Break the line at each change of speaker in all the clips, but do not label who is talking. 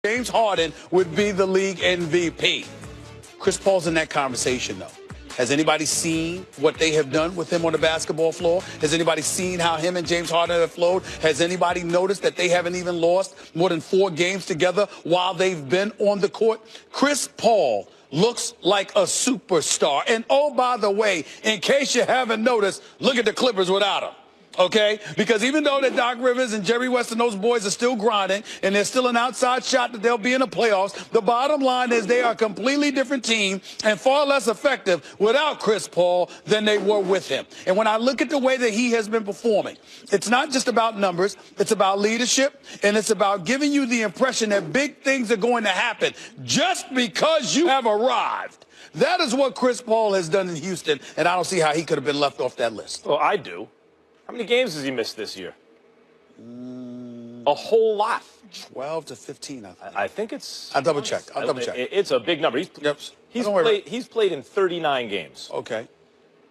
James Harden would be the league MVP. Chris Paul's in that conversation, though. Has anybody seen what they have done with him on the basketball floor? Has anybody seen how him and James Harden have flowed? Has anybody noticed that they haven't even lost more than 4 games together while they've been on the court? Chris Paul looks like a superstar. And oh, by the way, in case you haven't noticed, look at the Clippers without him. Okay? Because even though that Doc Rivers and Jerry West and those boys are still grinding and there's still an outside shot that they'll be in the playoffs, the bottom line is they are a completely different team and far less effective without Chris Paul than they were with him. And when I look at the way that he has been performing, it's not just about numbers, it's about leadership, and it's about giving you the impression that big things are going to happen just because you have arrived. That is what Chris Paul has done in Houston, and I don't see how he could have been left off that list.
Well, I do. How many games has he missed this year? A whole lot.
12 to 15, I think.
I think it's...
I'll double check.
It's a big number. He's played in 39 games.
Okay.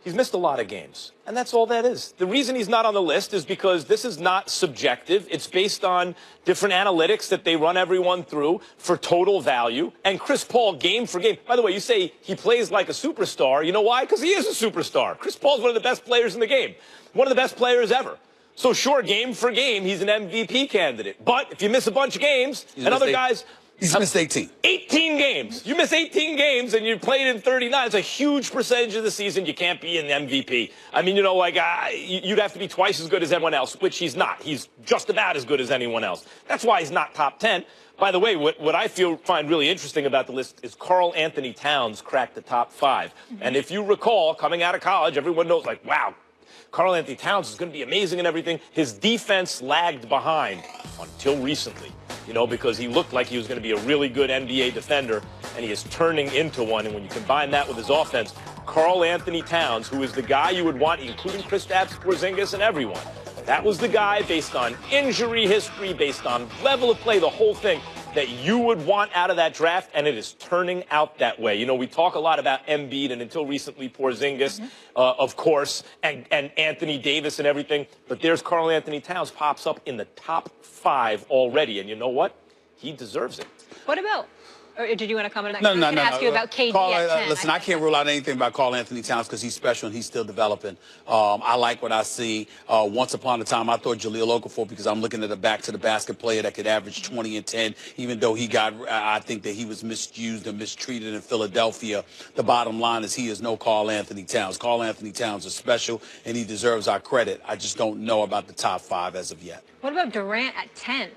He's missed a lot of games, and that's all that is. The reason he's not on the list is because this is not subjective. It's based on different analytics that they run everyone through for total value. And Chris Paul, game for game. By the way, you say he plays like a superstar. You know why? Because he is a superstar. Chris Paul's one of the best players in the game. One of the best players ever. So sure, game for game, he's an MVP candidate. But if you miss a bunch of games, and other guys...
He's missed 18.
18 games. You miss 18 games and you played in 39. It's a huge percentage of the season. You can't be an MVP. I mean, you know, like, you'd have to be twice as good as everyone else, which he's not. He's just about as good as anyone else. That's why he's not top 10. By the way, what I find really interesting about the list is Karl Anthony Towns cracked the top 5. And if you recall, coming out of college, everyone knows, like, wow, Karl Anthony Towns is going to be amazing and everything. His defense lagged behind until recently. You know, because he looked like he was going to be a really good NBA defender, and he is turning into one. And when you combine that with his offense, Karl Anthony Towns, who is the guy you would want, including Kristaps Porzingis and everyone, that was the guy based on injury history, based on level of play, the whole thing, that you would want out of that draft, and it is turning out that way. You know, we talk a lot about Embiid and until recently Porzingis, of course, and Anthony Davis and everything, but there's Karl Anthony Towns pops up in the top 5 already, and you know what? He deserves it.
What about... Or did you want to comment on
No,
that?
no,
I was going to ask you about KD at 10.
Listen, I can't rule out anything about Karl Anthony Towns because he's special and he's still developing. I like what I see. Once upon a time, I thought Jahlil Okafor, because I'm looking at a back-to-the-basket player that could average 20 and 10, even though I think that he was misused and mistreated in Philadelphia. The bottom line is he is no Karl Anthony Towns. Karl Anthony Towns is special, and he deserves our credit. I just don't know about the top 5 as of yet.
What about Durant at 10?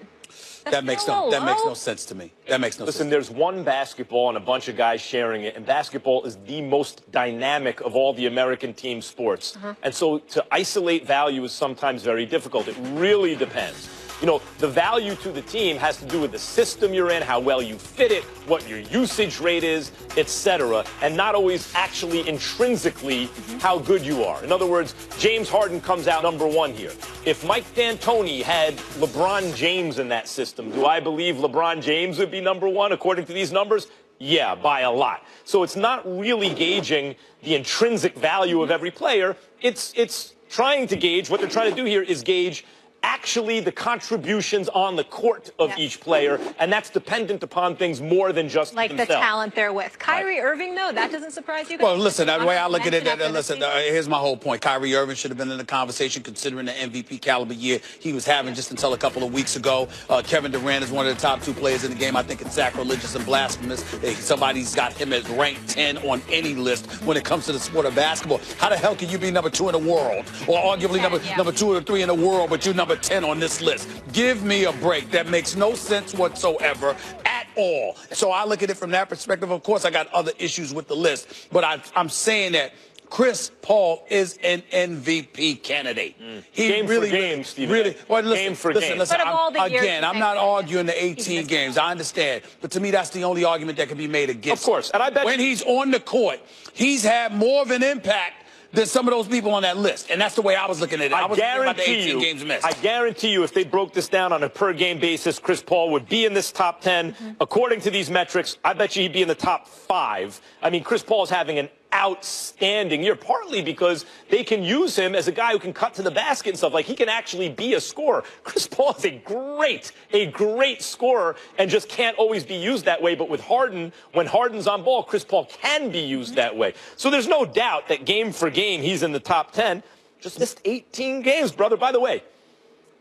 That makes no sense to me. That makes no sense.
Listen, there's one basketball and a bunch of guys sharing it, and basketball is the most dynamic of all the American team sports. And so to isolate value is sometimes very difficult. It really depends. You know, the value to the team has to do with the system you're in, how well you fit it, what your usage rate is, etc., and not always actually intrinsically how good you are. In other words, James Harden comes out number 1 here. If Mike D'Antoni had LeBron James in that system, do I believe LeBron James would be number 1 according to these numbers? Yeah, by a lot. So it's not really gauging the intrinsic value of every player. It's trying to gauge, what they're trying to do here is gauge actually the contributions on the court of each player, and that's dependent upon things more than just
like
themselves.
The talent they're with. Kyrie Irving, though, that doesn't surprise you?
Well, listen, the way I look at it, here's my whole point. Kyrie Irving should have been in the conversation considering the MVP caliber year he was having just until a couple of weeks ago. Kevin Durant is one of the top 2 players in the game. I think it's sacrilegious and blasphemous. Somebody's got him as ranked 10 on any list when it comes to the sport of basketball. How the hell can you be number 2 in the world, or arguably number 2 or 3 in the world, but you're number 10 on this list? Give me a break. That makes no sense whatsoever at all. So I look at it from that perspective. Of course, I got other issues with the list, but I'm saying that Chris Paul is an MVP candidate. He
game
really,
for game, Stephen.
Really, well, listen,
game for game.
Listen, I'm not arguing the 18 games. I understand, but to me, that's the only argument that can be made against.
Of course, and I bet
when he's on the court, he's had more of an impact than some of those people on that list. And that's the way I was looking at it. I was thinking about the 18 games missed.
I guarantee you, if they broke this down on a per-game basis, Chris Paul would be in this top 10. According to these metrics, I bet you he'd be in the top 5. I mean, Chris Paul is having an outstanding year, partly because they can use him as a guy who can cut to the basket and stuff. Like, he can actually be a scorer. Chris Paul is a great scorer and just can't always be used that way. But with Harden, when Harden's on ball, Chris Paul can be used that way. So there's no doubt that game for game, he's in the top 10. Just missed 18 games, brother. By the way,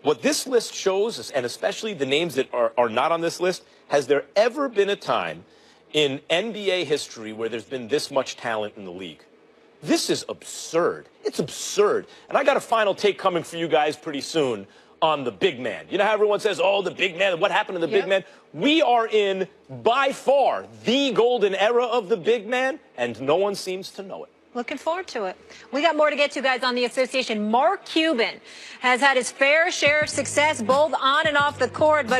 what this list shows, and especially the names that are not on this list, has there ever been a time in NBA history where there's been this much talent in the league? This is absurd. It's absurd. And I got a final take coming for you guys pretty soon on the big man. You know how everyone says, oh, the big man, what happened to the big man? We are in, by far, the golden era of the big man, and no one seems to know it.
Looking forward to it. We got more to get to, guys, on the association. Mark Cuban has had his fair share of success both on and off the court, but